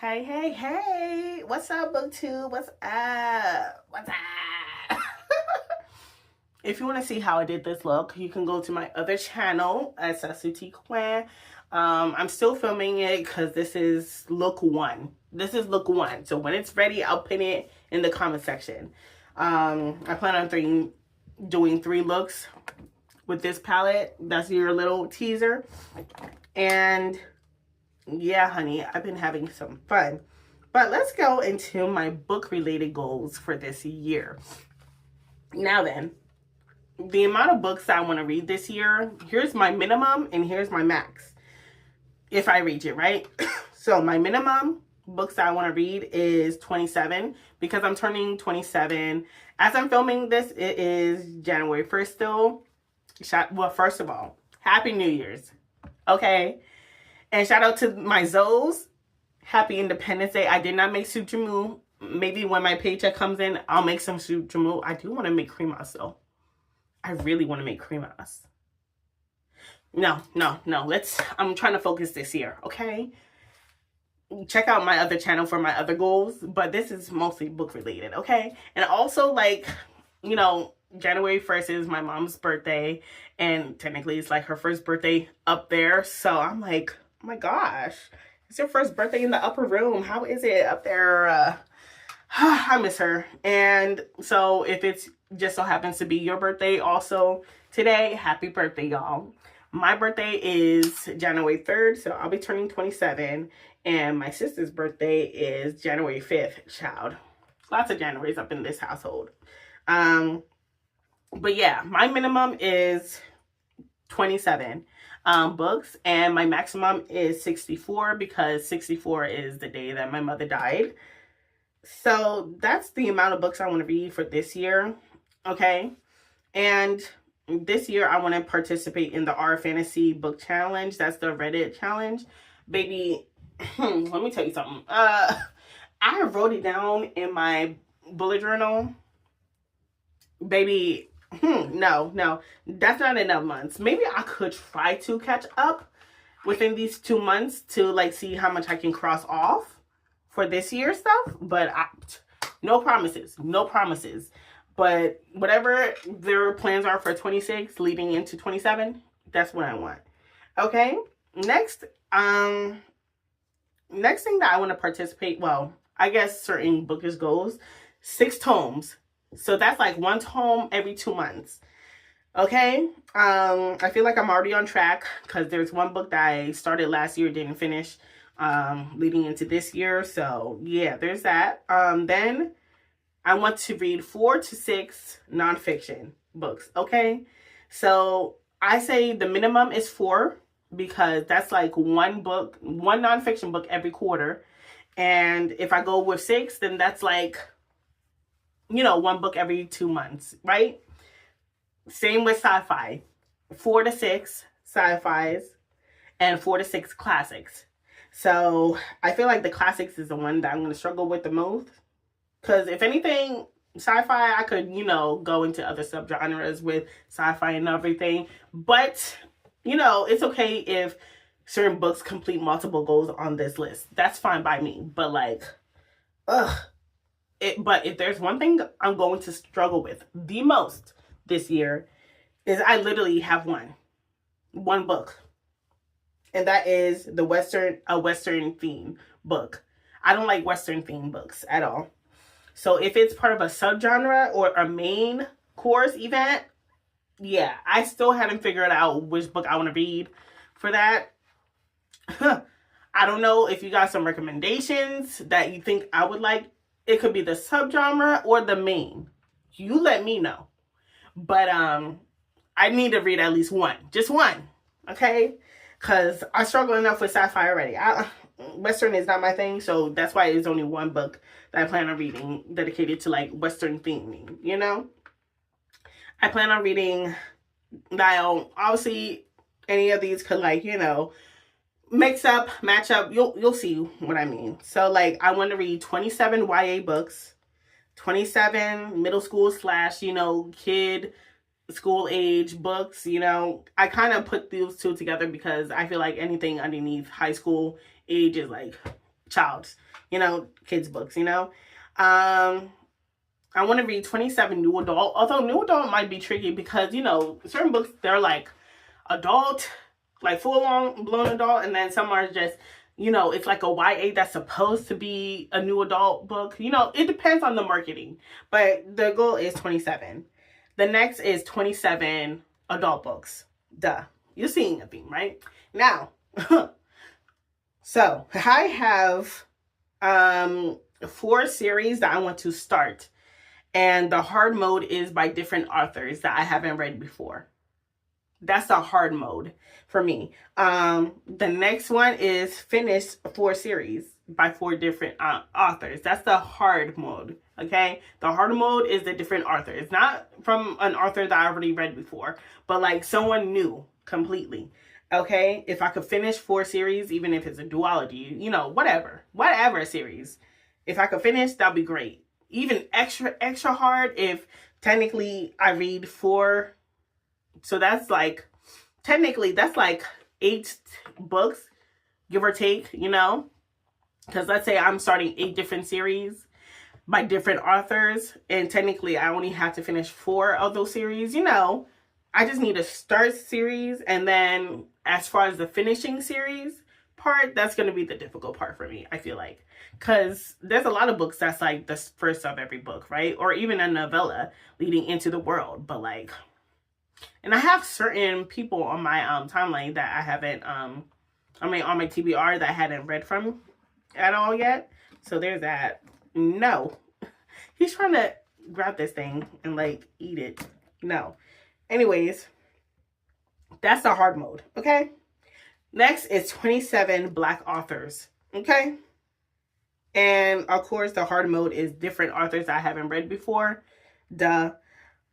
Hey, hey, hey. What's up, BookTube? What's up? What's up? If you want to see how I did this look, you can go to my other channel at Sasuti Clan. I'm still filming it because this is look one. This is look one. So when it's ready, I'll pin it in the comment section. I plan on doing 3 looks with this palette. That's your little teaser. And yeah, honey, I've been having some fun. But let's go into my book-related goals for this year. Now then, the amount of books I want to read this year, here's my minimum and here's my max. If I reach it, right? So my minimum books I want to read is 27 because I'm turning 27. As I'm filming this, it is January 1st still. Well, first of all, Happy New Year's. Okay? And shout out to my Zoes. Happy Independence Day. I did not make sutramu. Maybe when my paycheck comes in, I'll make some sutramu. I do want to make cremas though. I really want to make cremas. No. I'm trying to focus this year, okay? Check out my other channel for my other goals, but this is mostly book related, okay? And also, like, you know, January 1st is my mom's birthday, and technically it's like her first birthday up there. So I'm like, oh my gosh, it's your first birthday in the upper room. How is it up there? I miss her. And so if it's just so happens to be your birthday also today, happy birthday, y'all. My birthday is January 3rd, so I'll be turning 27. And my sister's birthday is January 5th, child. Lots of Januaries up in this household. But yeah, my minimum is 27 books, and my maximum is 64 because 64 is the day that my mother died. So that's the amount of books I want to read for this year, okay? And this year I want to participate in the R Fantasy Book Challenge. That's the Reddit challenge. Baby, let me tell you something. I wrote it down in my bullet journal. Baby, no, that's not enough months. Maybe I could try to catch up within these 2 months to like see how much I can cross off for this year's stuff, but no promises. But whatever their plans are for 26 leading into 27, that's what I want. Okay, next thing that I want to participate, well, I guess certain Bookish Goals, 6 tomes. So that's like 1 tome every 2 months. Okay. I feel like I'm already on track because there's 1 book that I started last year, didn't finish, leading into this year. So yeah, there's that. Then I want to read 4 to 6 nonfiction books. Okay. So I say the minimum is 4 because that's like 1 nonfiction book every quarter. And if I go with 6, then that's like, you know, 1 book every 2 months, right? Same with sci-fi. 4 to 6 sci-fis and 4 to 6 classics. So I feel like the classics is the one that I'm going to struggle with the most. Because if anything, sci-fi, I could, you know, go into other subgenres with sci-fi and everything. But, you know, it's okay if certain books complete multiple goals on this list. That's fine by me. But like, but if there's one thing I'm going to struggle with the most this year is I literally have one book, and that is a Western theme book. I don't like Western theme books at all. So if it's part of a subgenre or a main course event, yeah, I still haven't figured out which book I want to read for that. I don't know if you got some recommendations that you think I would like. It could be the subgenre or the main. You let me know. But I need to read at least 1. Just 1. Okay? Because I struggle enough with sci-fi already. Western is not my thing, so that's why it's only 1 book that I plan on reading dedicated to like Western theming, you know? I plan on reading, now obviously any of these could like, you know, mix up, match up, you'll see what I mean. So like I want to read 27 YA books, 27 middle school / you know, kid school age books. You know, I kind of put those 2 together because I feel like anything underneath high school age is like child, kids books, I want to read 27 new adult, although new adult might be tricky because, certain books, they're like adult, like full on blown adult, and then some are just, it's like a YA that's supposed to be a new adult book. It depends on the marketing, but the goal is 27. The next is 27 adult books. Duh. You're seeing a theme, right? Now, so I have 4 series that I want to start. And the hard mode is by different authors that I haven't read before. That's the hard mode for me. The next one is finish 4 series by 4 different authors. That's the hard mode, okay? The hard mode is the different authors. Not from an author that I already read before, but like someone new completely, okay? If I could finish 4 series, even if it's a duology, whatever series. If I could finish, that'd be great. Even extra hard if technically I read 4. So that's like, technically that's like 8 books, give or take, because let's say I'm starting 8 different series by different authors, and technically I only have to finish 4 of those series. I just need to start series, and then as far as the finishing series part, that's going to be the difficult part for me, I feel like. Because there's a lot of books that's like the first of every book, right? Or even a novella leading into the world. But like, and I have certain people on my timeline that I haven't, on my TBR that I hadn't read from at all yet. So there's that. No. He's trying to grab this thing and like eat it. No. Anyways, that's the hard mode, okay? Next is 27 Black authors, okay? And of course, the hard mode is different authors I haven't read before. Duh.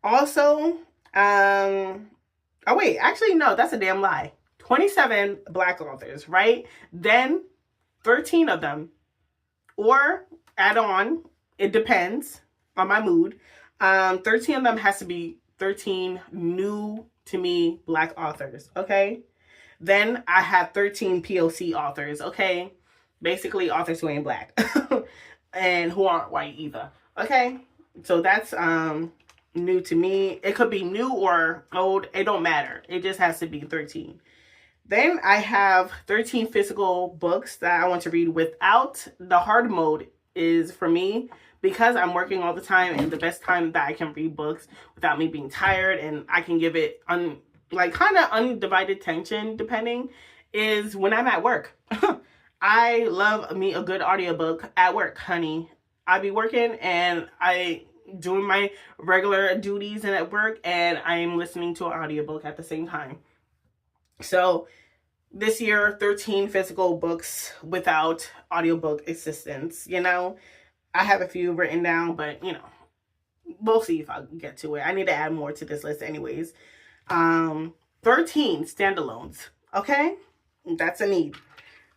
Also, oh wait, actually no, that's a damn lie. 27 Black authors, right? Then 13 of them, or add on, it depends on my mood. 13 of them has to be 13 new to me Black authors, okay? Then I have 13 POC authors, okay? Basically, authors who ain't Black and who aren't white either. Okay, so that's new to me. It could be new or old. It don't matter. It just has to be 13. Then I have 13 physical books that I want to read without the hard mode. Is for me because I'm working all the time, and the best time that I can read books without me being tired and I can give it kind of undivided attention depending is when I'm at work. I love me a good audiobook at work, honey. I be working and I doing my regular duties and at work, and I am listening to an audiobook at the same time. So this year, 13 physical books without audiobook assistance, I have a few written down, but we'll see if I get to it. I need to add more to this list anyways. 13 standalones, okay? That's a need.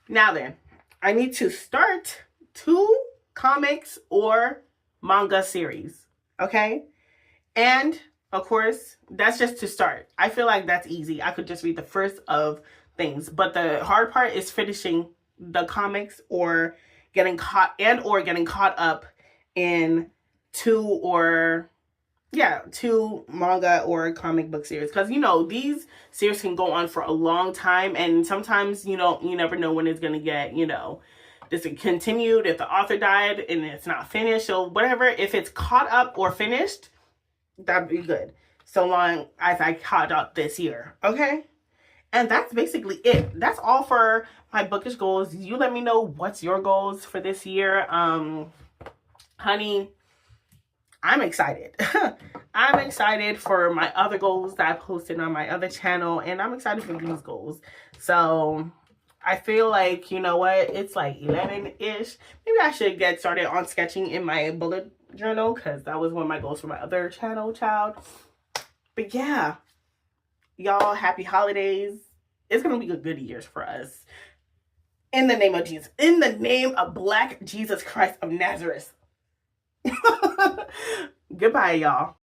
Now then, I need to start 2 comics or manga series, okay? And, of course, that's just to start. I feel like that's easy. I could just read the first of things. But the hard part is finishing the comics or getting caught up in 2 manga or comic book series, because these series can go on for a long time, and sometimes you never know when it's gonna get discontinued if the author died and it's not finished. So whatever, if it's caught up or finished, that'd be good, so long as I caught up this year, okay? And that's basically it. That's all for my bookish goals. You let me know what's your goals for this year. Honey, I'm excited. I'm excited for my other goals that I posted on my other channel, and I'm excited for these goals. So I feel like, you know what, it's like 11-ish. Maybe I should get started on sketching in my bullet journal, because that was one of my goals for my other channel, child. But yeah, y'all, happy holidays. It's going to be a good year for us. In the name of Jesus. In the name of Black Jesus Christ of Nazareth. Goodbye, y'all.